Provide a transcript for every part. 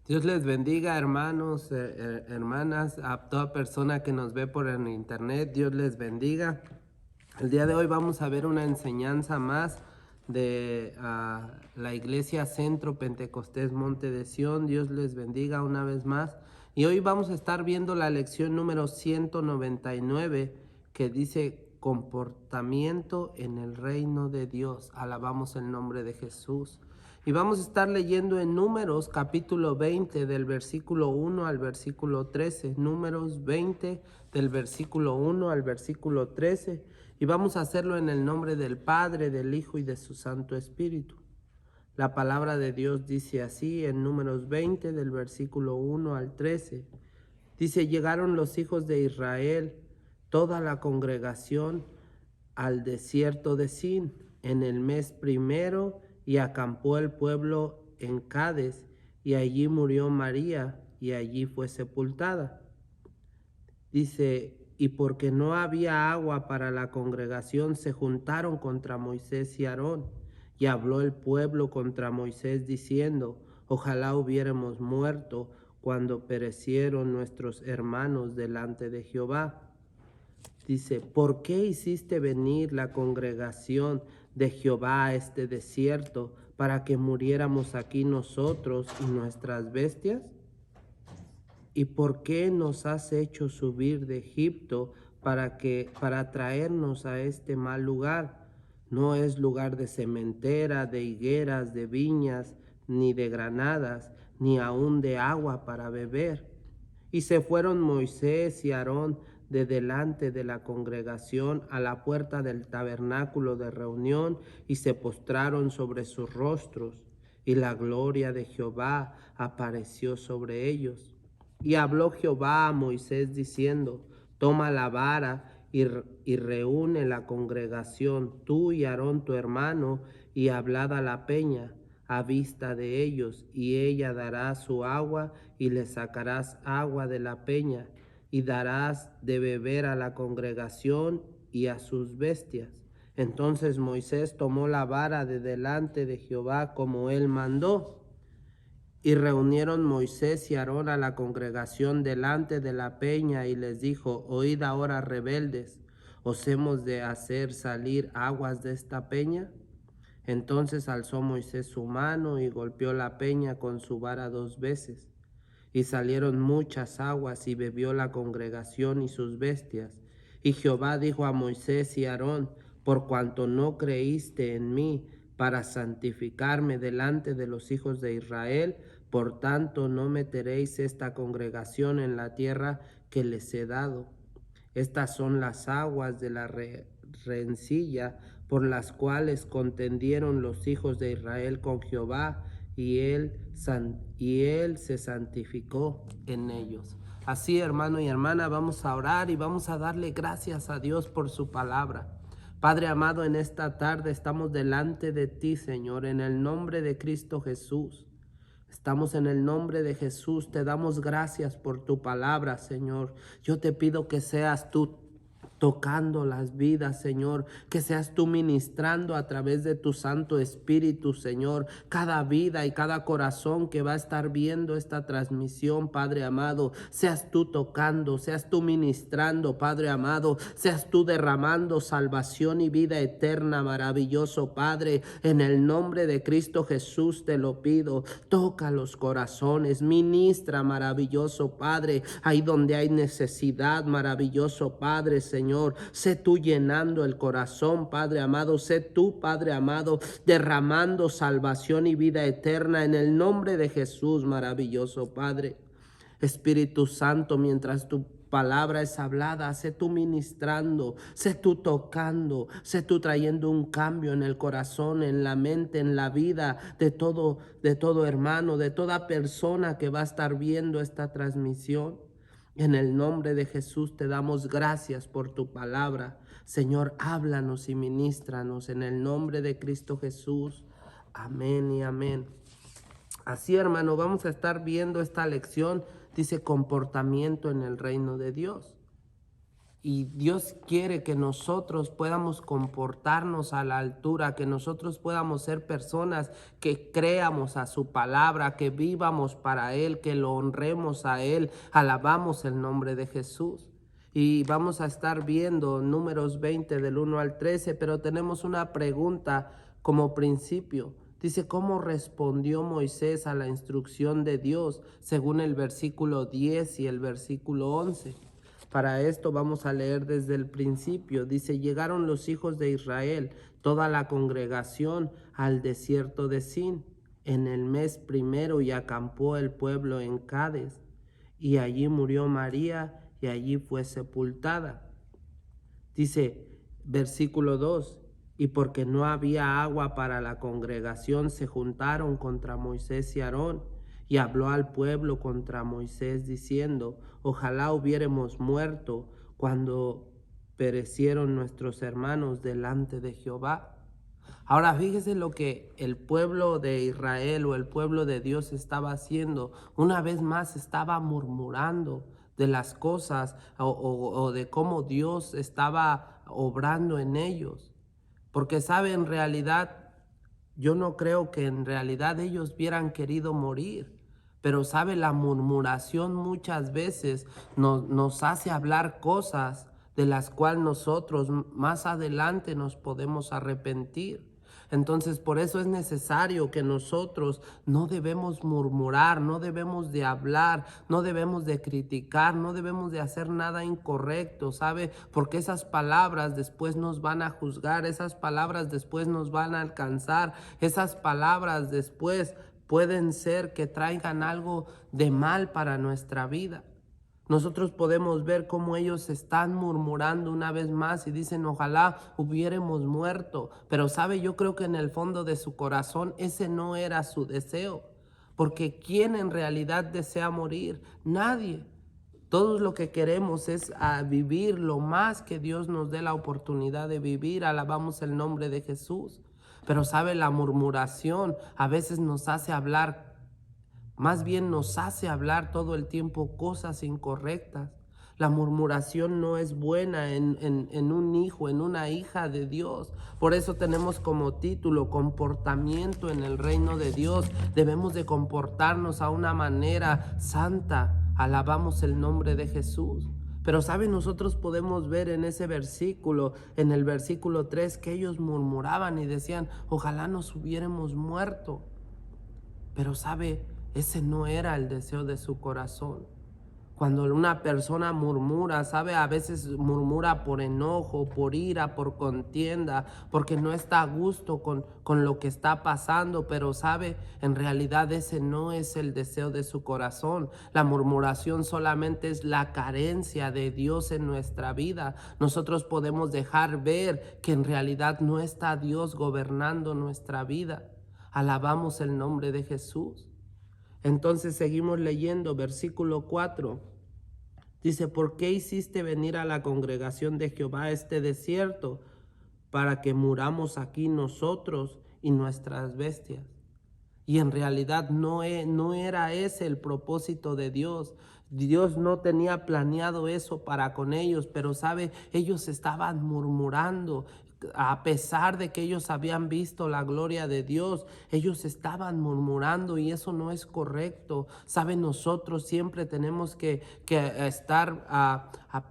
Dios les bendiga, hermanos, hermanas, a toda persona que nos ve por el internet. Dios les bendiga. El día de hoy vamos a ver una enseñanza más de la Iglesia Centro Pentecostés Monte de Sión. Dios les bendiga una vez más. Y hoy vamos a estar viendo la lección número 199 que dice comportamiento en el reino de Dios. Alabamos el nombre de Jesús. Y vamos a estar leyendo en Números capítulo 20 del versículo 1 al versículo 13. Números 20 del versículo 1 al versículo 13. Y vamos a hacerlo en el nombre del Padre, del Hijo y de su Santo Espíritu. La palabra de Dios dice así en Números 20 del versículo 1 al 13. Dice, llegaron los hijos de Israel, toda la congregación, al desierto de Sin en el mes primero, y acampó el pueblo en Cades, y allí murió María, y allí fue sepultada. Dice, y porque no había agua para la congregación, se juntaron contra Moisés y Aarón, y habló el pueblo contra Moisés diciendo, ojalá hubiéramos muerto cuando perecieron nuestros hermanos delante de Jehová. Dice, ¿por qué hiciste venir la congregación de Jehová a este desierto para que muriéramos aquí nosotros y nuestras bestias? ¿Y por qué nos has hecho subir de Egipto para traernos a este mal lugar? No es lugar de sementera, de higueras, de viñas, ni de granadas, ni aun de agua para beber. Y se fueron Moisés y Aarón de delante de la congregación a la puerta del tabernáculo de reunión, y se postraron sobre sus rostros, y la gloria de Jehová apareció sobre ellos. Y habló Jehová a Moisés diciendo, toma la vara y reúne la congregación, tú y Aarón tu hermano, y hablad a la peña a vista de ellos, y ella dará su agua, y le sacarás agua de la peña, y darás de beber a la congregación y a sus bestias. Entonces Moisés tomó la vara de delante de Jehová como él mandó. Y reunieron Moisés y Aarón a la congregación delante de la peña, y les dijo, oíd ahora, rebeldes, ¿os hemos de hacer salir aguas de esta peña? Entonces alzó Moisés su mano y golpeó la peña con su vara 2 veces, y salieron muchas aguas, y bebió la congregación y sus bestias. Y Jehová dijo a Moisés y a Aarón, por cuanto no creíste en mí para santificarme delante de los hijos de Israel, por tanto no meteréis esta congregación en la tierra que les he dado. Estas son las aguas de la rencilla por las cuales contendieron los hijos de Israel con Jehová, y él se santificó en ellos. Así, hermano y hermana, vamos a orar y vamos a darle gracias a Dios por su palabra. Padre amado, en esta tarde estamos delante de ti, Señor, en el nombre de Cristo Jesús. Estamos en el nombre de Jesús, te damos gracias por tu palabra, Señor. Yo te pido que seas tú tocando las vidas, Señor, que seas tú ministrando a través de tu Santo Espíritu, Señor, cada vida y cada corazón que va a estar viendo esta transmisión, Padre amado, seas tú tocando, seas tú ministrando, Padre amado, seas tú derramando salvación y vida eterna, maravilloso Padre, en el nombre de Cristo Jesús te lo pido. Toca los corazones, ministra, maravilloso Padre, ahí donde hay necesidad, maravilloso Padre, Señor, sé tú llenando el corazón, Padre amado, sé tú, Padre amado, derramando salvación y vida eterna en el nombre de Jesús, maravilloso Padre. Espíritu Santo, mientras tu palabra es hablada, sé tú ministrando, sé tú tocando, sé tú trayendo un cambio en el corazón, en la mente, en la vida de todo hermano, de toda persona que va a estar viendo esta transmisión. En el nombre de Jesús te damos gracias por tu palabra. Señor, háblanos y ministranos en el nombre de Cristo Jesús. Amén y amén. Así, hermano, vamos a estar viendo esta lección. Dice comportamiento en el reino de Dios. y Dios quiere que nosotros podamos comportarnos a la altura, que nosotros podamos ser personas que creamos a su palabra, que vivamos para Él, que lo honremos a Él, alabamos el nombre de Jesús. Y vamos a estar viendo Números 20 del 1 al 13, pero tenemos una pregunta como principio. Dice, ¿cómo respondió Moisés a la instrucción de Dios según el versículo 10 y el versículo 11? Para esto vamos a leer desde el principio. Dice, llegaron los hijos de Israel, toda la congregación, al desierto de Sin, en el mes primero, y acampó el pueblo en Cades. Y allí murió María, y allí fue sepultada. Dice, versículo 2, y porque no había agua para la congregación, se juntaron contra Moisés y Aarón, y habló al pueblo contra Moisés, diciendo, ojalá hubiéramos muerto cuando perecieron nuestros hermanos delante de Jehová. Ahora fíjese lo que el pueblo de Israel o el pueblo de Dios estaba haciendo. Una vez más estaba murmurando de las cosas o de cómo Dios estaba obrando en ellos. Porque sabe, en realidad, yo no creo que en realidad ellos hubieran querido morir. Pero sabe, la murmuración muchas veces nos hace hablar cosas de las cuales nosotros más adelante nos podemos arrepentir. Entonces, por eso es necesario que nosotros no debemos murmurar, no debemos de hablar, no debemos de criticar, no debemos de hacer nada incorrecto, ¿sabe? Porque esas palabras después nos van a juzgar, esas palabras después nos van a alcanzar, esas palabras después pueden ser que traigan algo de mal para nuestra vida. Nosotros podemos ver cómo ellos están murmurando una vez más y dicen, ojalá hubiéramos muerto. Pero sabe, yo creo que en el fondo de su corazón ese no era su deseo. Porque ¿quién en realidad desea morir? Nadie. Todos lo que queremos es vivir lo más que Dios nos dé la oportunidad de vivir. Alabamos el nombre de Jesús. Pero sabe, la murmuración a veces nos hace hablar, más bien nos hace hablar todo el tiempo cosas incorrectas. La murmuración no es buena en un hijo, en una hija de Dios. Por eso tenemos como título comportamiento en el reino de Dios. Debemos de comportarnos a una manera santa. Alabamos el nombre de Jesús. Pero saben, nosotros podemos ver en ese versículo, en el versículo 3, que ellos murmuraban y decían, ojalá nos hubiéramos muerto. Pero sabe, ese no era el deseo de su corazón. Cuando una persona murmura, sabe, a veces murmura por enojo, por ira, por contienda, porque no está a gusto con lo que está pasando, pero sabe, en realidad ese no es el deseo de su corazón. La murmuración solamente es la carencia de Dios en nuestra vida. Nosotros podemos dejar ver que en realidad no está Dios gobernando nuestra vida. Alabamos el nombre de Jesús. Entonces seguimos leyendo, versículo 4. Dice, ¿por qué hiciste venir a la congregación de Jehová a este desierto para que muramos aquí nosotros y nuestras bestias? Y en realidad no era ese el propósito de Dios. Dios no tenía planeado eso para con ellos, pero sabe, ellos estaban murmurando. A pesar de que ellos habían visto la gloria de Dios, ellos estaban murmurando y eso no es correcto. Saben, nosotros siempre tenemos que estar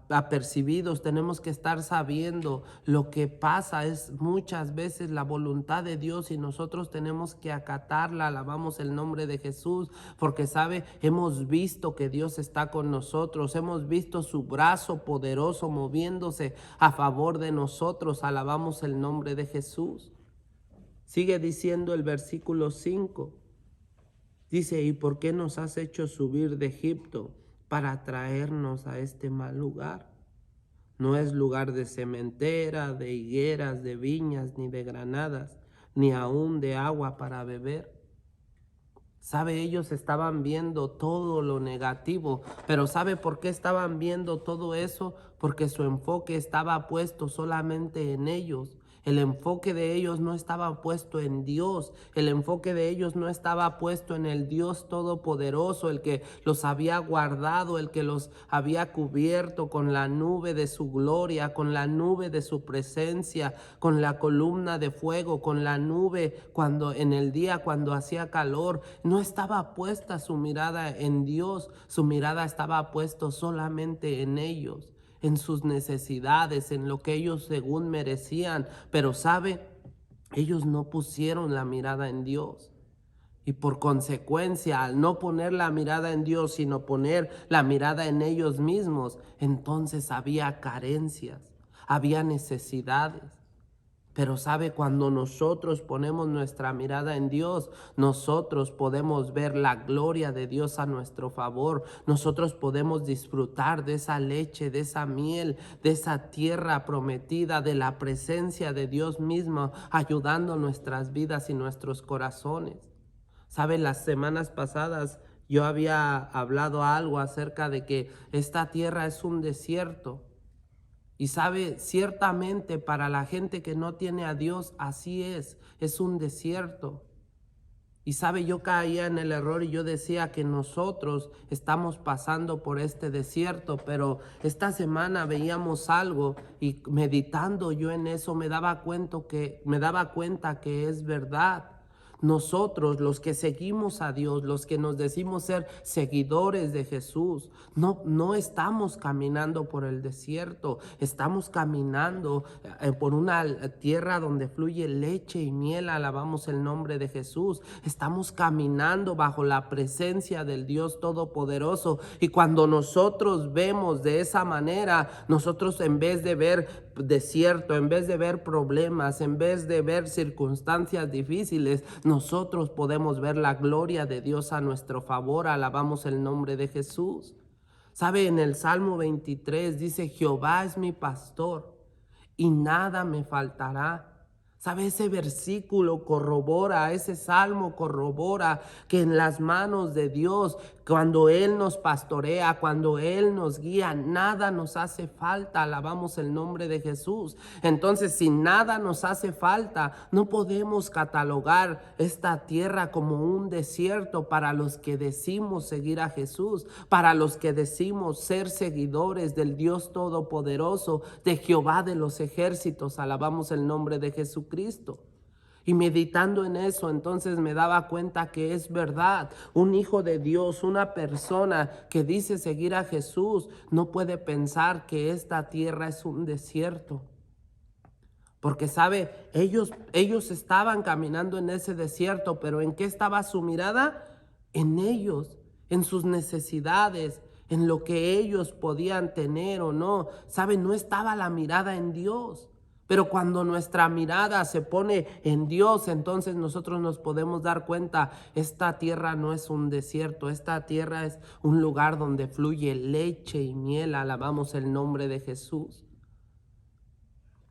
apercibidos, tenemos que estar sabiendo lo que pasa. Es muchas veces la voluntad de Dios y nosotros tenemos que acatarla. Alabamos el nombre de Jesús, porque sabe, hemos visto que Dios está con nosotros, hemos visto su brazo poderoso moviéndose a favor de nosotros. Alabamos el nombre de Jesús. Sigue diciendo el versículo 5. Dice, ¿y por qué nos has hecho subir de Egipto para traernos a este mal lugar? No es lugar de sementera, de higueras, de viñas, ni de granadas, ni aún de agua para beber. Sabe, ellos estaban viendo todo lo negativo, pero ¿sabe por qué estaban viendo todo eso? Porque su enfoque estaba puesto solamente en ellos. El enfoque de ellos no estaba puesto en Dios. El enfoque de ellos no estaba puesto en el Dios Todopoderoso, el que los había guardado, el que los había cubierto con la nube de su gloria, con la nube de su presencia, con la columna de fuego, con la nube cuando en el día cuando hacía calor. No estaba puesta su mirada en Dios, su mirada estaba puesta solamente en ellos, en sus necesidades, en lo que ellos según merecían. Pero sabe, ellos no pusieron la mirada en Dios. Y por consecuencia, al no poner la mirada en Dios, sino poner la mirada en ellos mismos, entonces había carencias, había necesidades. Pero sabe, cuando nosotros ponemos nuestra mirada en Dios, nosotros podemos ver la gloria de Dios a nuestro favor. Nosotros podemos disfrutar de esa leche, de esa miel, de esa tierra prometida, de la presencia de Dios mismo, ayudando nuestras vidas y nuestros corazones. Sabe, las semanas pasadas yo había hablado algo acerca de que esta tierra es un desierto. Y sabe, ciertamente para la gente que no tiene a Dios, así es un desierto. Y sabe, yo caía en el error y yo decía que nosotros estamos pasando por este desierto, pero esta semana veíamos algo y meditando yo en eso me daba cuenta que es verdad. Nosotros, los que seguimos a Dios, los que nos decimos ser seguidores de Jesús, no estamos caminando por el desierto, estamos caminando por una tierra donde fluye leche y miel. Alabamos el nombre de Jesús. Estamos caminando bajo la presencia del Dios Todopoderoso. Y cuando nosotros vemos de esa manera, nosotros en vez de ver desierto, en vez de ver problemas, en vez de ver circunstancias difíciles, nosotros podemos ver la gloria de Dios a nuestro favor. Alabamos el nombre de Jesús. Sabe, en el Salmo 23 dice: Jehová es mi pastor y nada me faltará. ¿Sabe? Ese versículo corrobora, ese salmo corrobora que en las manos de Dios, cuando Él nos pastorea, cuando Él nos guía, nada nos hace falta. Alabamos el nombre de Jesús. Entonces, si nada nos hace falta, no podemos catalogar esta tierra como un desierto para los que decimos seguir a Jesús, para los que decimos ser seguidores del Dios Todopoderoso, de Jehová de los ejércitos. Alabamos el nombre de Jesucristo. Y meditando en eso, entonces me daba cuenta que es verdad. Un hijo de Dios, una persona que dice seguir a Jesús, no puede pensar que esta tierra es un desierto. Porque sabe, ellos estaban caminando en ese desierto, pero ¿en qué estaba su mirada? En ellos, en sus necesidades, en lo que ellos podían tener o no. Sabe, no estaba la mirada en Dios. Pero cuando nuestra mirada se pone en Dios, entonces nosotros nos podemos dar cuenta, esta tierra no es un desierto, esta tierra es un lugar donde fluye leche y miel. Alabamos el nombre de Jesús.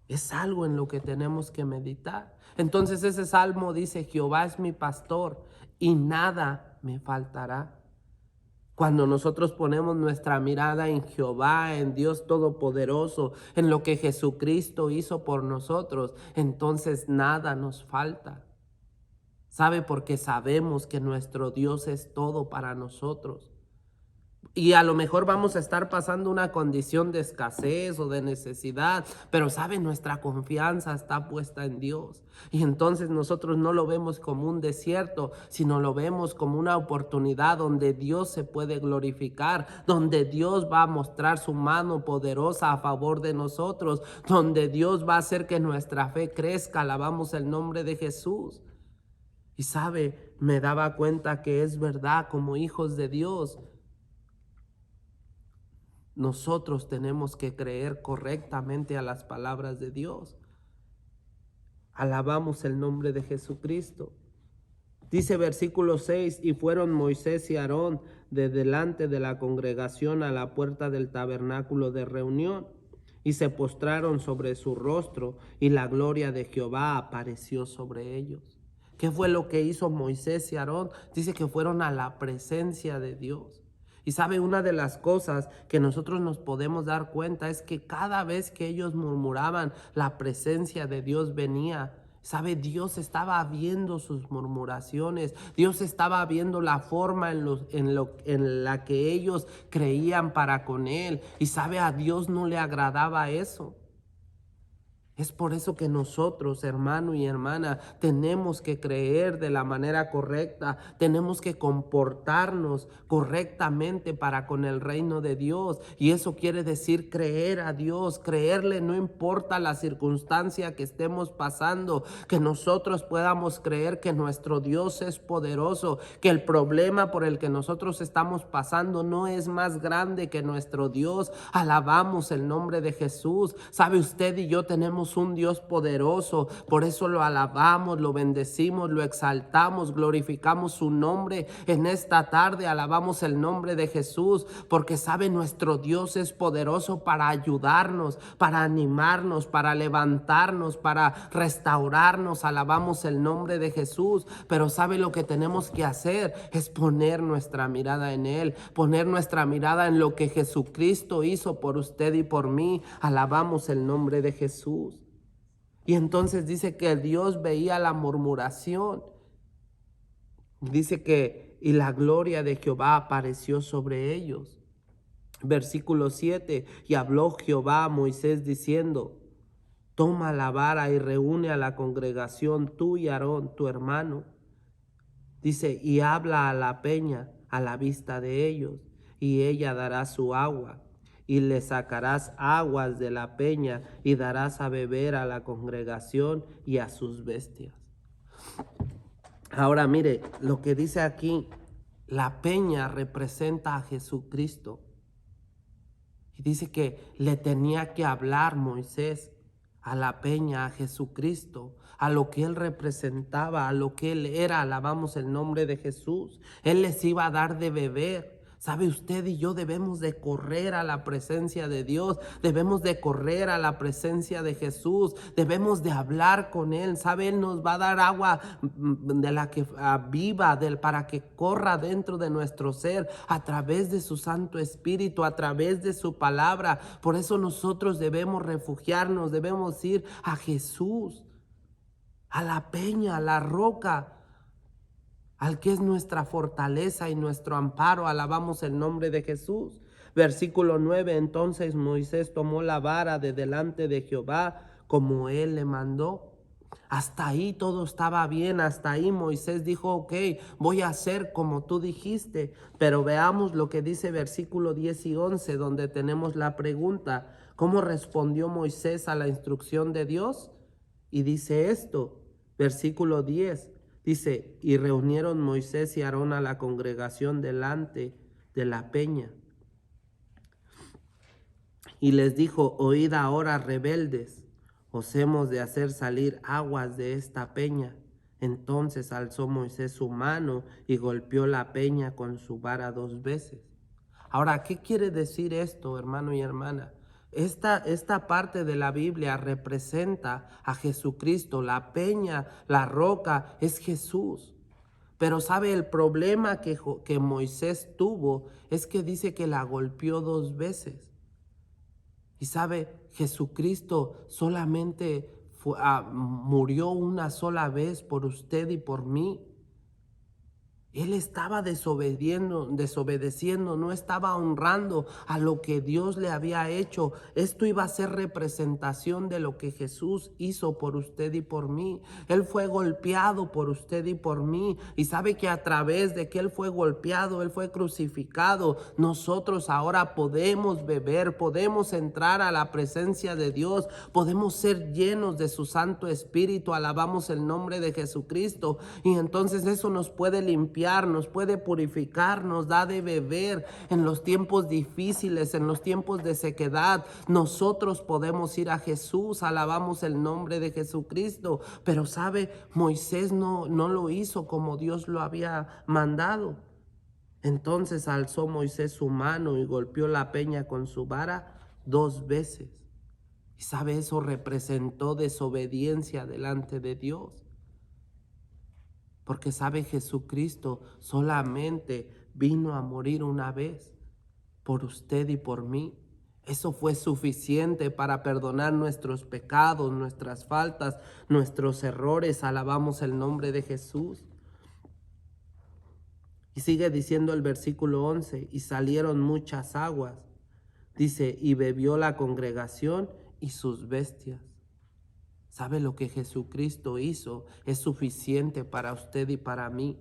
Es algo en lo que tenemos que meditar. Entonces ese salmo dice: Jehová es mi pastor y nada me faltará. Cuando nosotros ponemos nuestra mirada en Jehová, en Dios Todopoderoso, en lo que Jesucristo hizo por nosotros, entonces nada nos falta. ¿Sabe? Porque sabemos que nuestro Dios es todo para nosotros. Y a lo mejor vamos a estar pasando una condición de escasez o de necesidad, pero sabe, nuestra confianza está puesta en Dios. Y entonces nosotros no lo vemos como un desierto, sino lo vemos como una oportunidad donde Dios se puede glorificar, donde Dios va a mostrar su mano poderosa a favor de nosotros, donde Dios va a hacer que nuestra fe crezca. Alabamos el nombre de Jesús. Y sabe, me daba cuenta que es verdad, como hijos de Dios, nosotros tenemos que creer correctamente a las palabras de Dios. Alabamos el nombre de Jesucristo. Dice versículo 6: y fueron Moisés y Aarón de delante de la congregación a la puerta del tabernáculo de reunión, y se postraron sobre su rostro, y la gloria de Jehová apareció sobre ellos. ¿Qué fue lo que hizo Moisés y Aarón? Dice que fueron a la presencia de Dios. Y sabe, una de las cosas que nosotros nos podemos dar cuenta es que cada vez que ellos murmuraban, la presencia de Dios venía. Sabe, Dios estaba viendo sus murmuraciones. Dios estaba viendo la forma en la que ellos creían para con Él. Y sabe, a Dios no le agradaba eso. Es por eso que nosotros, hermano y hermana, tenemos que creer de la manera correcta, tenemos que comportarnos correctamente para con el reino de Dios. Y eso quiere decir creer a Dios, creerle no importa la circunstancia que estemos pasando, que nosotros podamos creer que nuestro Dios es poderoso, que el problema por el que nosotros estamos pasando no es más grande que nuestro Dios. Alabamos el nombre de Jesús. ¿Sabe? Usted y yo tenemos un Dios poderoso, por eso lo alabamos, lo bendecimos, lo exaltamos, glorificamos su nombre en esta tarde. Alabamos el nombre de Jesús, porque sabe, nuestro Dios es poderoso para ayudarnos, para animarnos, para levantarnos, para restaurarnos. Alabamos el nombre de Jesús, pero sabe, lo que tenemos que hacer es poner nuestra mirada en Él, poner nuestra mirada en lo que Jesucristo hizo por usted y por mí. Alabamos el nombre de Jesús. Y entonces dice que Dios veía la murmuración. Dice que y la gloria de Jehová apareció sobre ellos. Versículo 7, y habló Jehová a Moisés diciendo: toma la vara y reúne a la congregación, tú y Aarón, tu hermano. Dice, y habla a la peña a la vista de ellos, y ella dará su agua. Y le sacarás aguas de la peña y darás a beber a la congregación y a sus bestias. Ahora mire lo que dice aquí. La peña representa a Jesucristo. Y dice que le tenía que hablar Moisés a la peña, a Jesucristo, a lo que Él representaba, a lo que Él era. Alabamos el nombre de Jesús. Él les iba a dar de beber. ¿Sabe? Usted y yo debemos de correr a la presencia de Dios, debemos de correr a la presencia de Jesús, debemos de hablar con Él. ¿Sabe? Él nos va a dar agua de la que viva, para que corra dentro de nuestro ser, a través de su Santo Espíritu, a través de su palabra. Por eso nosotros debemos refugiarnos, debemos ir a Jesús, a la peña, a la roca, al que es nuestra fortaleza y nuestro amparo. Alabamos el nombre de Jesús. Versículo 9, entonces Moisés tomó la vara de delante de Jehová como él le mandó. Hasta ahí todo estaba bien, hasta ahí Moisés dijo, ok, voy a hacer como tú dijiste. Pero veamos lo que dice versículo 10 y 11, donde tenemos la pregunta: ¿cómo respondió Moisés a la instrucción de Dios? Y dice esto, versículo 10. Dice, y reunieron Moisés y Aarón a la congregación delante de la peña. Y les dijo, oíd ahora, rebeldes, os hemos de hacer salir aguas de esta peña. Entonces alzó Moisés su mano y golpeó la peña con su vara 2 veces. Ahora, ¿qué quiere decir esto, hermano y hermana? Esta parte de la Biblia representa a Jesucristo. La peña, la roca, es Jesús. Pero sabe, el problema que Moisés tuvo es que dice que la golpeó 2 veces. Y sabe, Jesucristo solamente murió una sola vez por usted y por mí. Él estaba desobedeciendo, no estaba honrando a lo que Dios le había hecho. Esto iba a ser representación de lo que Jesús hizo por usted y por mí. Él fue golpeado por usted y por mí. Y sabe que a través de que Él fue golpeado, Él fue crucificado, nosotros ahora podemos beber, podemos entrar a la presencia de Dios, podemos ser llenos de su Santo Espíritu. Alabamos el nombre de Jesucristo. Y entonces eso nos puede limpiar, nos puede purificar, nos da de beber en los tiempos difíciles, en los tiempos de sequedad. Nosotros podemos ir a Jesús. Alabamos el nombre de Jesucristo. Pero sabe, Moisés no lo hizo como Dios lo había mandado. Entonces alzó Moisés su mano y golpeó la peña con su vara 2 veces. Y sabe, eso representó desobediencia delante de Dios. Porque sabe, Jesucristo solamente vino a morir una vez. por usted y por mí. Eso fue suficiente para perdonar nuestros pecados, nuestras faltas, nuestros errores. Alabamos el nombre de Jesús. Y sigue diciendo el versículo 11, y salieron muchas aguas. Dice, y bebió la congregación y sus bestias. ¿Sabe lo que Jesucristo hizo? Es suficiente para usted y para mí.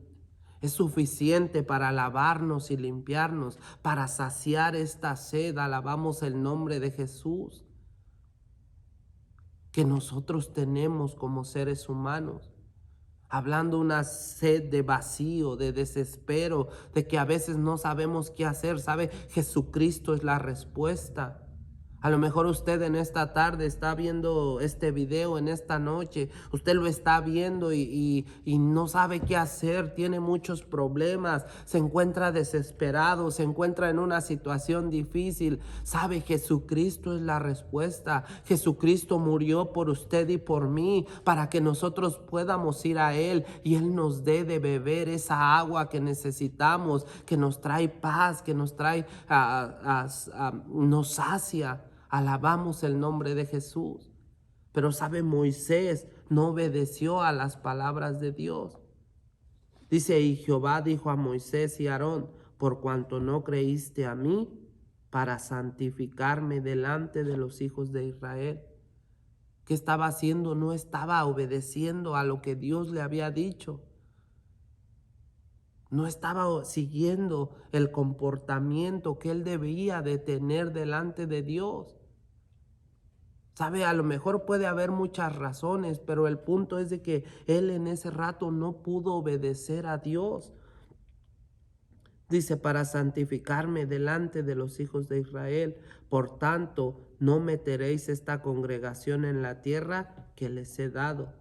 Es suficiente para lavarnos y limpiarnos, para saciar esta sed. Alabamos el nombre de Jesús que nosotros tenemos como seres humanos. Hablando una sed de vacío, de desespero, de que a veces no sabemos qué hacer. ¿Sabe? Jesucristo es la respuesta. A lo mejor usted en esta tarde está viendo este video, en esta noche, usted lo está viendo y no sabe qué hacer, tiene muchos problemas, se encuentra desesperado, se encuentra en una situación difícil. ¿Sabe? Jesucristo es la respuesta. Jesucristo murió por usted y por mí para que nosotros podamos ir a Él y Él nos dé de beber esa agua que necesitamos, que nos trae paz, que nos trae, nos sacia. Alabamos el nombre de Jesús. Pero sabe, Moisés no obedeció a las palabras de Dios. Dice, y Jehová dijo a Moisés y a Aarón, por cuanto no creíste a mí para santificarme delante de los hijos de Israel. ¿Qué estaba haciendo? No estaba obedeciendo a lo que Dios le había dicho. No estaba siguiendo el comportamiento que él debía de tener delante de Dios. ¿Sabe? A lo mejor puede haber muchas razones, pero el punto es de que él en ese rato no pudo obedecer a Dios. Dice, para santificarme delante de los hijos de Israel. Por tanto, no meteréis esta congregación en la tierra que les he dado.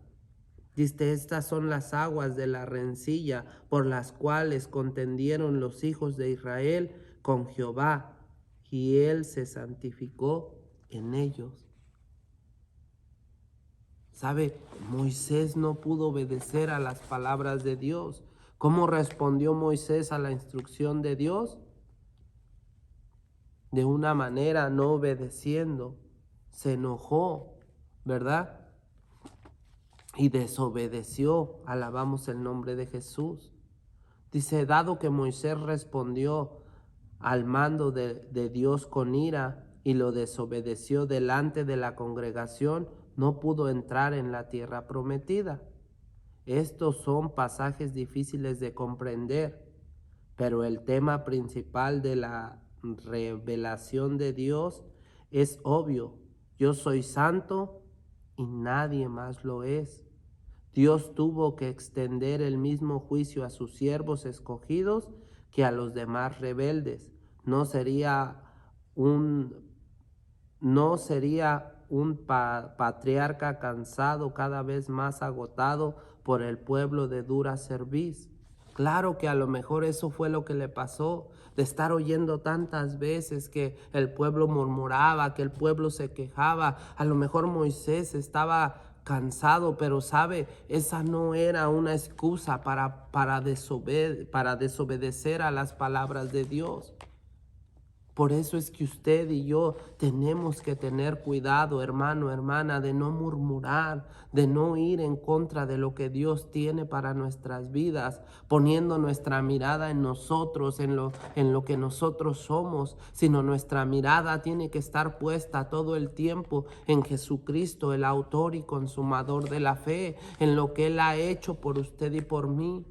Dice, estas son las aguas de la rencilla por las cuales contendieron los hijos de Israel con Jehová, y él se santificó en ellos. ¿Sabe? Moisés no pudo obedecer a las palabras de Dios. ¿Cómo respondió Moisés a la instrucción de Dios? De una manera no obedeciendo. Se enojó, ¿verdad? Y desobedeció. Alabamos el nombre de Jesús. Dice, dado que Moisés respondió al mando de Dios con ira y lo desobedeció delante de la congregación, no pudo entrar en la tierra prometida. Estos son pasajes difíciles de comprender, pero el tema principal de la revelación de Dios es obvio. Yo soy santo y nadie más lo es. Dios tuvo que extender el mismo juicio a sus siervos escogidos que a los demás rebeldes. No sería un patriarca cansado, cada vez más agotado por el pueblo de dura cerviz. Claro que a lo mejor eso fue lo que le pasó, de estar oyendo tantas veces que el pueblo murmuraba, que el pueblo se quejaba. A lo mejor Moisés estaba cansado, pero sabe, esa no era una excusa para desobedecer a las palabras de Dios. Por eso es que usted y yo tenemos que tener cuidado, hermano, hermana, de no murmurar, de no ir en contra de lo que Dios tiene para nuestras vidas, poniendo nuestra mirada en nosotros, en lo que nosotros somos, sino nuestra mirada tiene que estar puesta todo el tiempo en Jesucristo, el autor y consumador de la fe, en lo que Él ha hecho por usted y por mí.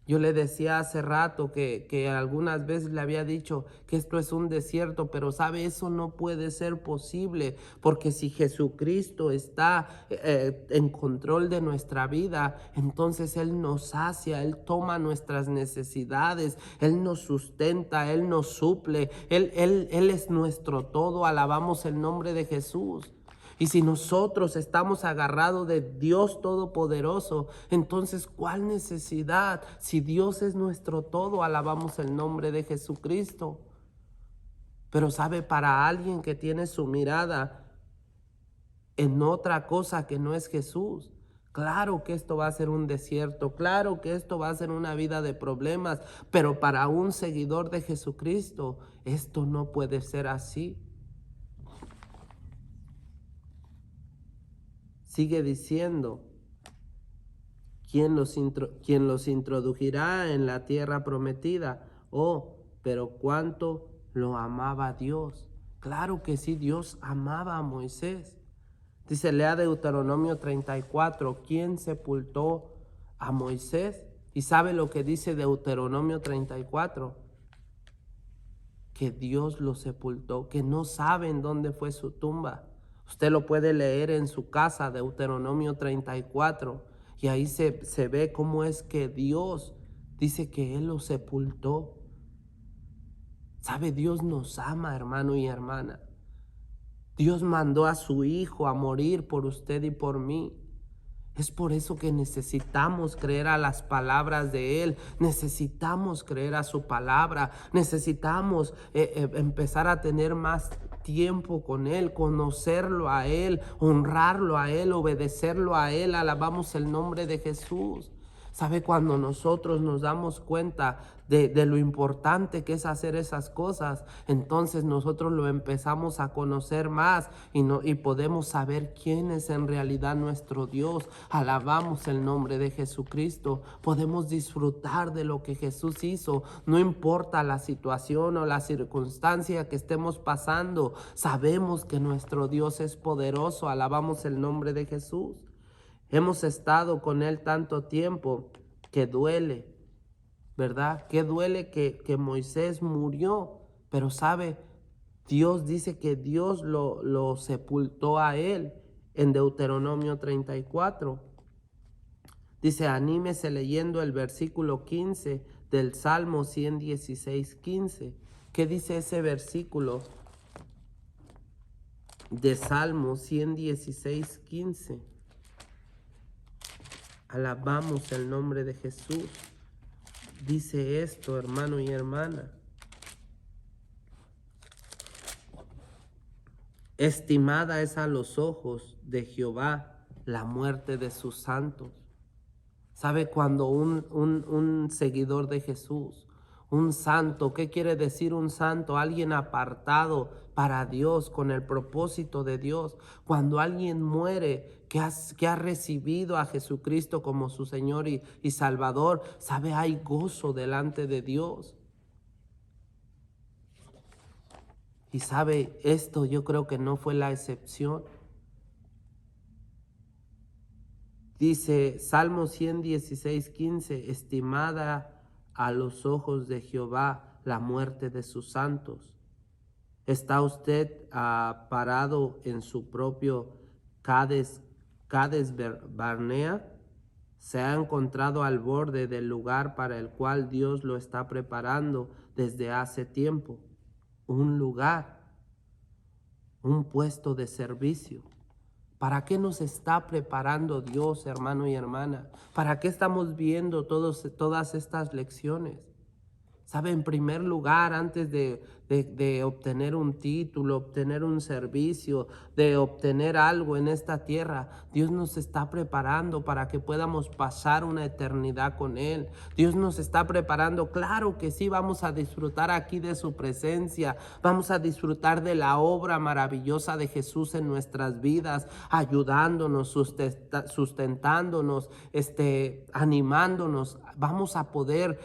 Yo le decía hace rato que algunas veces le había dicho que esto es un desierto, pero sabe, eso no puede ser posible, porque si Jesucristo está en control de nuestra vida, entonces Él nos sacia, Él toma nuestras necesidades, Él nos sustenta, Él nos suple, Él es nuestro todo. Alabamos el nombre de Jesús. Y si nosotros estamos agarrados de Dios Todopoderoso, entonces ¿cuál necesidad? Si Dios es nuestro todo, alabamos el nombre de Jesucristo. Pero sabe, para alguien que tiene su mirada en otra cosa que no es Jesús, Claro que esto va a ser un desierto, claro que esto va a ser una vida de problemas, pero para un seguidor de Jesucristo, esto no puede ser así. Sigue diciendo, ¿quién los introducirá en la tierra prometida? Oh, pero cuánto lo amaba Dios. Claro que sí, Dios amaba a Moisés. Dice, lea Deuteronomio 34, ¿quién sepultó a Moisés? ¿Y sabe lo que dice Deuteronomio 34? Que Dios lo sepultó, que no saben dónde fue su tumba. Usted lo puede leer en su casa, Deuteronomio 34, y ahí se ve cómo es que Dios dice que Él lo sepultó. ¿Sabe? Dios nos ama, hermano y hermana. Dios mandó a su Hijo a morir por usted y por mí. Es por eso que necesitamos creer a las palabras de Él, necesitamos creer a su palabra, necesitamos empezar a tener más tiempo con Él, conocerlo a Él, honrarlo a Él, obedecerlo a Él. Alabamos el nombre de Jesús. ¿Sabe? Cuando nosotros nos damos cuenta de lo importante que es hacer esas cosas, entonces nosotros lo empezamos a conocer más y podemos saber quién es en realidad nuestro Dios. Alabamos el nombre de Jesucristo. Podemos disfrutar de lo que Jesús hizo. No importa la situación o la circunstancia que estemos pasando, sabemos que nuestro Dios es poderoso. Alabamos el nombre de Jesús. Hemos estado con Él tanto tiempo que duele, ¿verdad? Que duele que Moisés murió, pero sabe, Dios dice que Dios lo sepultó a Él en Deuteronomio 34. Dice, anímese leyendo el versículo 15 del Salmo 116, 15. ¿Qué dice ese versículo de Salmo 116, 15? Alabamos el nombre de Jesús. Dice esto, hermano y hermana. Estimada es a los ojos de Jehová la muerte de sus santos. ¿Sabe? Cuando un seguidor de Jesús, un santo, ¿qué quiere decir un santo? Alguien apartado para Dios, con el propósito de Dios. Cuando alguien muere, que ha recibido a Jesucristo como su Señor y Salvador, ¿sabe? Hay gozo delante de Dios. Y sabe, esto yo creo que no fue la excepción. Dice Salmo 116, 15, estimada a los ojos de Jehová la muerte de sus santos. ¿Está usted parado en su propio Cades Barnea? Se ha encontrado al borde del lugar para el cual Dios lo está preparando desde hace tiempo. Un lugar, un puesto de servicio. ¿Para qué nos está preparando Dios, hermano y hermana? ¿Para qué estamos viendo todas estas lecciones? ¿Sabe? En primer lugar, antes de obtener un título, obtener un servicio, de obtener algo en esta tierra, Dios nos está preparando para que podamos pasar una eternidad con Él. Dios nos está preparando, claro que sí, vamos a disfrutar aquí de su presencia, vamos a disfrutar de la obra maravillosa de Jesús en nuestras vidas, ayudándonos, sustentándonos, animándonos. Vamos a poder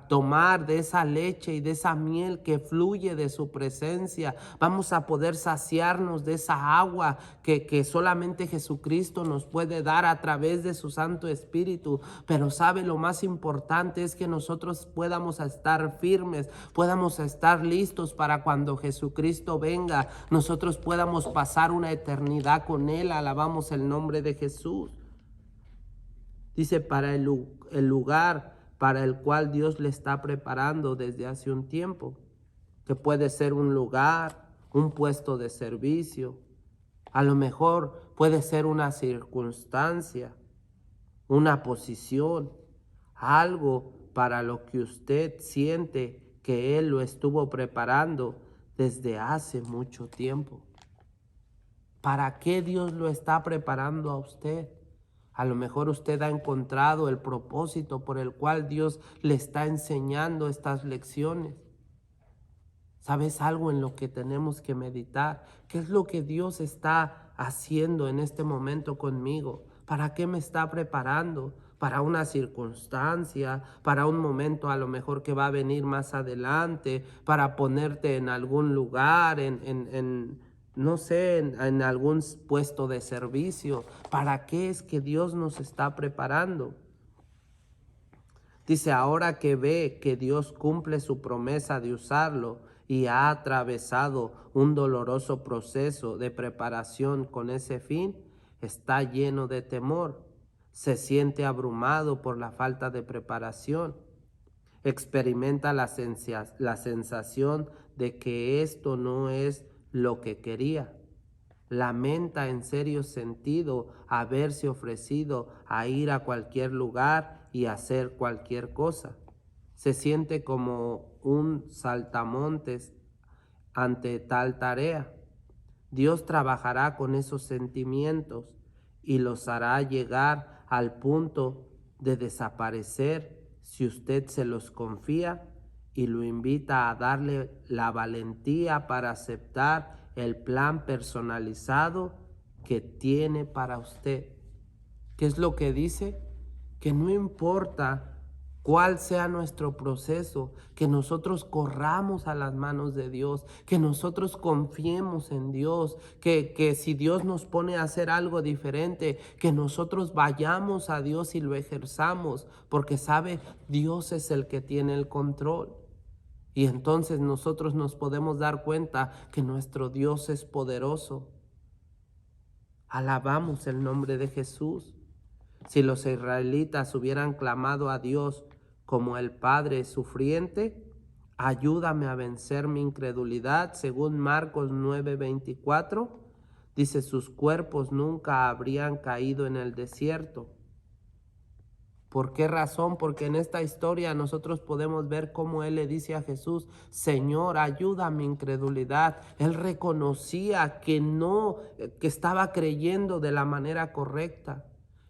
tomar de esa leche y de esa miel que fluye de su presencia. Vamos a poder saciarnos de esa agua que solamente Jesucristo nos puede dar a través de su Santo Espíritu. Pero sabe, lo más importante es que nosotros podamos estar firmes, podamos estar listos para cuando Jesucristo venga, nosotros podamos pasar una eternidad con Él. Alabamos el nombre de Jesús. Dice, para el lugar para el cual Dios le está preparando desde hace un tiempo, que puede ser un lugar, un puesto de servicio, a lo mejor puede ser una circunstancia, una posición, algo para lo que usted siente que Él lo estuvo preparando desde hace mucho tiempo. ¿Para qué Dios lo está preparando a usted? A lo mejor usted ha encontrado el propósito por el cual Dios le está enseñando estas lecciones. ¿Sabes algo en lo que tenemos que meditar? ¿Qué es lo que Dios está haciendo en este momento conmigo? ¿Para qué me está preparando? ¿Para una circunstancia? ¿Para un momento a lo mejor que va a venir más adelante? ¿Para ponerte en algún lugar, no sé, en algún puesto de servicio? ¿Para qué es que Dios nos está preparando? Dice, ahora que ve que Dios cumple su promesa de usarlo y ha atravesado un doloroso proceso de preparación con ese fin, está lleno de temor, se siente abrumado por la falta de preparación, experimenta la sensación de que esto no es lo que quería. Lamenta en serio sentido haberse ofrecido a ir a cualquier lugar y hacer cualquier cosa. Se siente como un saltamontes ante tal tarea. Dios trabajará con esos sentimientos y los hará llegar al punto de desaparecer si usted se los confía y lo invita a darle la valentía para aceptar el plan personalizado que tiene para usted. ¿Qué es lo que dice? Que no importa cuál sea nuestro proceso, que nosotros corramos a las manos de Dios, que nosotros confiemos en Dios, que si Dios nos pone a hacer algo diferente, que nosotros vayamos a Dios y lo ejerzamos, porque sabe, Dios es el que tiene el control. Y entonces nosotros nos podemos dar cuenta que nuestro Dios es poderoso. Alabamos el nombre de Jesús. Si los israelitas hubieran clamado a Dios como el Padre sufriente, ayúdame a vencer mi incredulidad, según Marcos 9:24, dice, sus cuerpos nunca habrían caído en el desierto. ¿Por qué razón? Porque en esta historia nosotros podemos ver cómo él le dice a Jesús, Señor, ayuda a mi incredulidad. Él reconocía que que estaba creyendo de la manera correcta.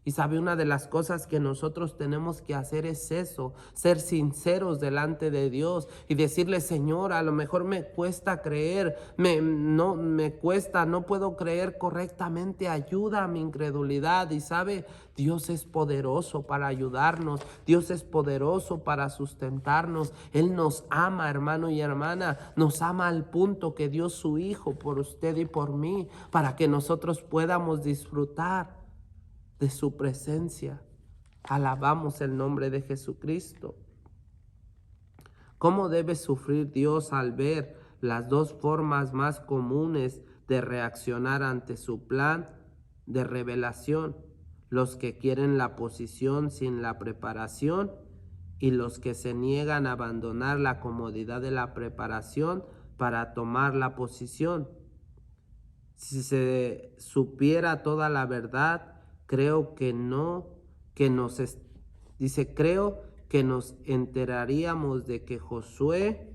Y sabe, una de las cosas que nosotros tenemos que hacer es eso, ser sinceros delante de Dios y decirle, Señor, a lo mejor me cuesta creer, no puedo creer correctamente, ayuda a mi incredulidad. Y sabe, Dios es poderoso para ayudarnos, Dios es poderoso para sustentarnos. Él nos ama, hermano y hermana, nos ama al punto que dio su Hijo por usted y por mí, para que nosotros podamos disfrutar de su presencia. Alabamos el nombre de Jesucristo. ¿Cómo debe sufrir Dios al ver las dos formas más comunes de reaccionar ante su plan de revelación? Los que quieren la posición sin la preparación y los que se niegan a abandonar la comodidad de la preparación para tomar la posición. Si se supiera toda la verdad, creo que nos enteraríamos de que Josué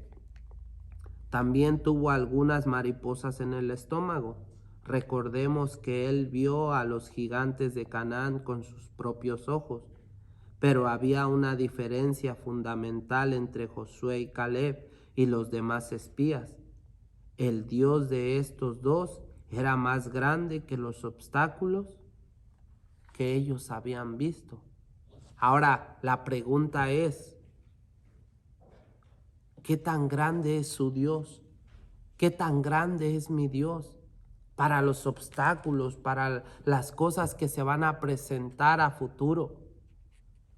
también tuvo algunas mariposas en el estómago. Recordemos que él vio a los gigantes de Canaán con sus propios ojos, pero había una diferencia fundamental entre Josué y Caleb y los demás espías. El Dios de estos dos era más grande que los obstáculos que ellos habían visto. Ahora, la pregunta es, ¿qué tan grande es su Dios? ¿Qué tan grande es mi Dios para los obstáculos, para las cosas que se van a presentar a futuro?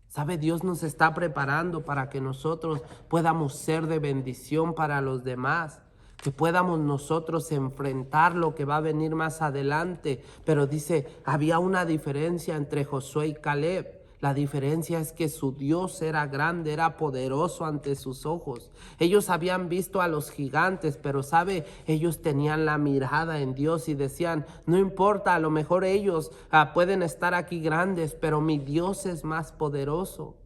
¿Sabe? Dios nos está preparando para que nosotros podamos ser de bendición para los demás, que podamos nosotros enfrentar lo que va a venir más adelante. Pero dice, había una diferencia entre Josué y Caleb. La diferencia es que su Dios era grande, era poderoso ante sus ojos. Ellos habían visto a los gigantes, pero sabe, ellos tenían la mirada en Dios y decían, no importa, a lo mejor ellos pueden estar aquí grandes, pero mi Dios es más poderoso.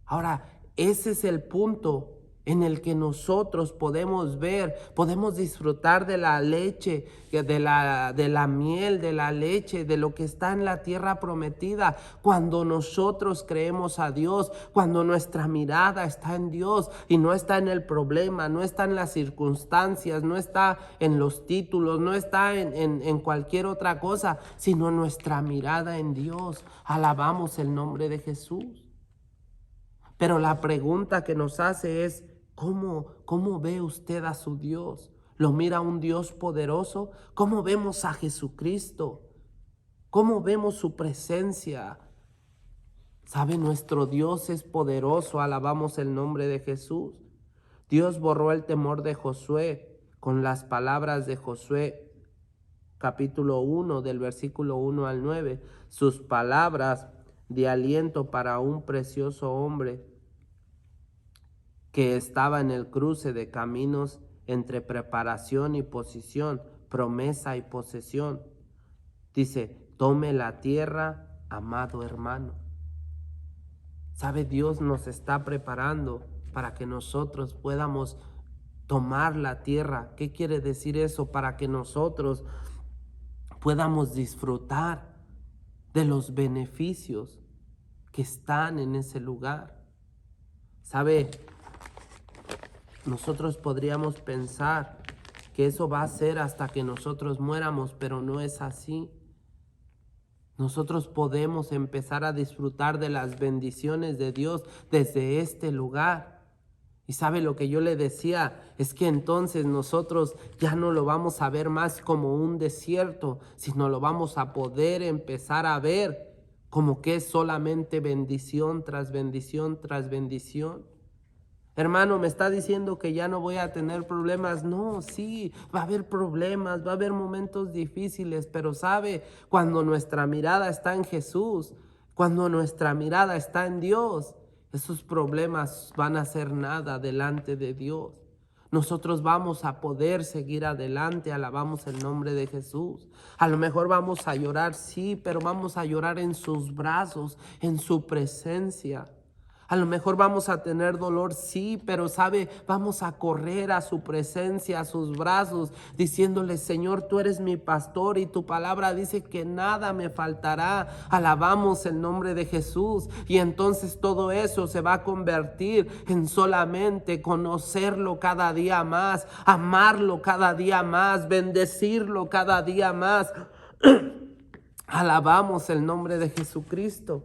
Ahora, ese es el punto en el que nosotros podemos ver, podemos disfrutar de la leche, de la miel, de la leche, de lo que está en la tierra prometida, cuando nosotros creemos a Dios, cuando nuestra mirada está en Dios y no está en el problema, no está en las circunstancias, no está en los títulos, no está en cualquier otra cosa, sino nuestra mirada en Dios. Alabamos el nombre de Jesús. Pero la pregunta que nos hace es, ¿cómo ve usted a su Dios? ¿Lo mira un Dios poderoso? ¿Cómo vemos a Jesucristo? ¿Cómo vemos su presencia? ¿Sabe? Nuestro Dios es poderoso, alabamos el nombre de Jesús. Dios borró el temor de Josué con las palabras de Josué, capítulo 1, del versículo 1 al 9. Sus palabras de aliento para un precioso hombre que estaba en el cruce de caminos entre preparación y posición, promesa y posesión. Dice, tome la tierra, amado hermano. ¿Sabe? Dios nos está preparando para que nosotros podamos tomar la tierra. ¿Qué quiere decir eso? Para que nosotros podamos disfrutar de los beneficios que están en ese lugar. ¿Sabe? Nosotros podríamos pensar que eso va a ser hasta que nosotros muéramos, pero no es así. Nosotros podemos empezar a disfrutar de las bendiciones de Dios desde este lugar. Y sabe, lo que yo le decía es que entonces nosotros ya no lo vamos a ver más como un desierto, sino lo vamos a poder empezar a ver como que es solamente bendición tras bendición tras bendición. Hermano, me está diciendo que ya no voy a tener problemas. No, sí, va a haber problemas, va a haber momentos difíciles, pero sabe, cuando nuestra mirada está en Jesús, cuando nuestra mirada está en Dios, esos problemas van a ser nada delante de Dios. Nosotros vamos a poder seguir adelante, alabamos el nombre de Jesús. A lo mejor vamos a llorar, sí, pero vamos a llorar en sus brazos, en su presencia. A lo mejor vamos a tener dolor, sí, pero sabe, vamos a correr a su presencia, a sus brazos, diciéndole, Señor, tú eres mi pastor y tu palabra dice que nada me faltará. Alabamos el nombre de Jesús y entonces todo eso se va a convertir en solamente conocerlo cada día más, amarlo cada día más, bendecirlo cada día más. Alabamos el nombre de Jesucristo.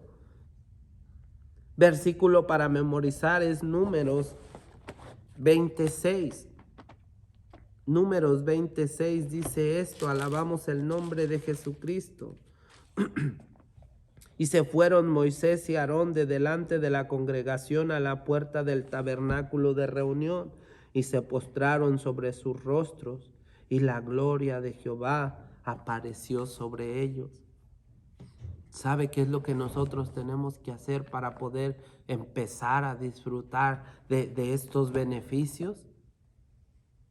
Versículo para memorizar es Números 26. Números 26 dice esto, alabamos el nombre de Jesucristo. Y se fueron Moisés y Aarón de delante de la congregación a la puerta del tabernáculo de reunión, y se postraron sobre sus rostros, y la gloria de Jehová apareció sobre ellos. ¿Sabe qué es lo que nosotros tenemos que hacer para poder empezar a disfrutar de estos beneficios?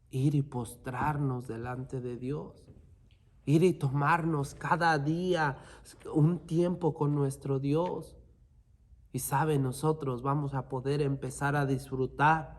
Ir y postrarnos delante de Dios. Ir y tomarnos cada día un tiempo con nuestro Dios. Y sabe, nosotros vamos a poder empezar a disfrutar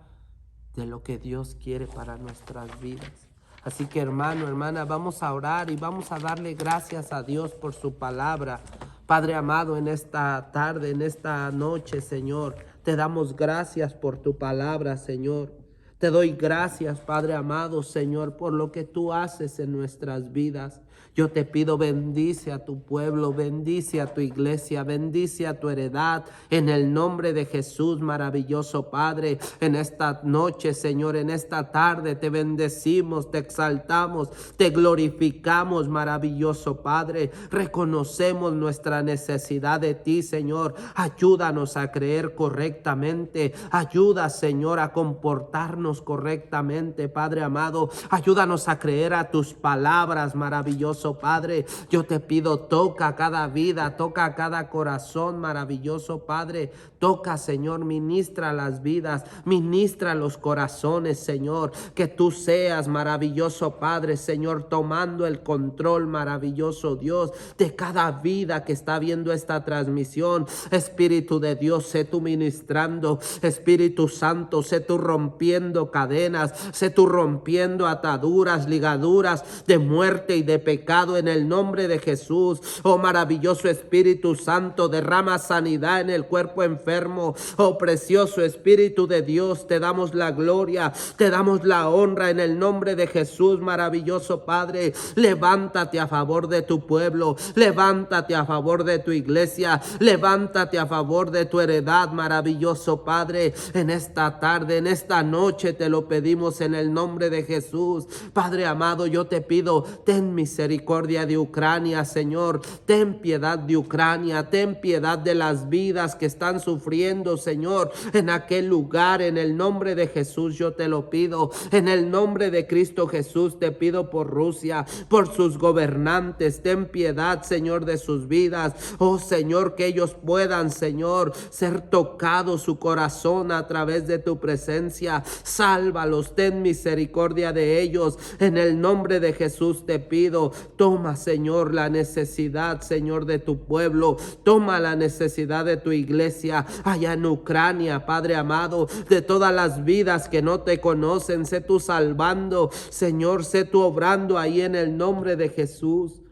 de lo que Dios quiere para nuestras vidas. Así que hermano, hermana, vamos a orar y vamos a darle gracias a Dios por su palabra. Padre amado, en esta tarde, en esta noche, Señor, te damos gracias por tu palabra, Señor. Te doy gracias, Padre amado, Señor, por lo que tú haces en nuestras vidas. Yo te pido, bendice a tu pueblo, bendice a tu iglesia, bendice a tu heredad, en el nombre de Jesús, maravilloso Padre. En esta noche, Señor, en esta tarde, te bendecimos, te exaltamos, te glorificamos, maravilloso Padre. Reconocemos nuestra necesidad de ti, Señor. Ayúdanos a creer correctamente. Ayuda, Señor, a comportarnos correctamente, Padre amado. Ayúdanos a creer a tus palabras, maravilloso maravilloso Padre. Yo te pido, toca cada vida, toca cada corazón, maravilloso Padre. Toca, Señor, ministra las vidas, ministra los corazones, Señor. Que tú seas, maravilloso Padre, Señor, tomando el control, maravilloso Dios, de cada vida que está viendo esta transmisión. Espíritu de Dios, sé tú ministrando. Espíritu Santo, sé tú rompiendo cadenas, sé tú rompiendo ataduras, ligaduras de muerte y de pecado en el nombre de Jesús. Oh maravilloso Espíritu Santo, derrama sanidad en el cuerpo enfermo. Oh precioso Espíritu de Dios, te damos la gloria, te damos la honra en el nombre de Jesús, maravilloso Padre. Levántate a favor de tu pueblo, levántate a favor de tu iglesia, levántate a favor de tu heredad, maravilloso Padre. En esta tarde, en esta noche te lo pedimos en el nombre de Jesús. Padre amado, yo te pido, ten misericordia de Ucrania, Señor. Ten piedad de Ucrania, ten piedad de las vidas que están sufriendo, Señor, en aquel lugar. En el nombre de Jesús yo te lo pido. En el nombre de Cristo Jesús te pido por Rusia, por sus gobernantes. Ten piedad, Señor, de sus vidas. Oh Señor, que ellos puedan, Señor, ser tocados su corazón a través de tu presencia. Sálvalos, ten misericordia de ellos. En el nombre de Jesús te pido, toma, Señor, la necesidad, Señor, de tu pueblo. Toma la necesidad de tu iglesia allá en Ucrania, Padre amado, de todas las vidas que no te conocen. Sé tú salvando, Señor, sé tú obrando ahí en el nombre de Jesús.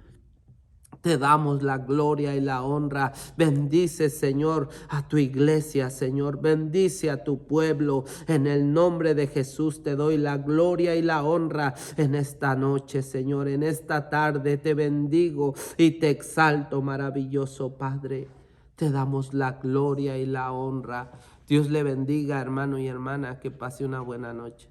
Te damos la gloria y la honra. Bendice, Señor, a tu iglesia, Señor. Bendice a tu pueblo. En el nombre de Jesús te doy la gloria y la honra en esta noche, Señor. En esta tarde te bendigo y te exalto, maravilloso Padre. Te damos la gloria y la honra. Dios le bendiga, hermano y hermana. Que pase una buena noche.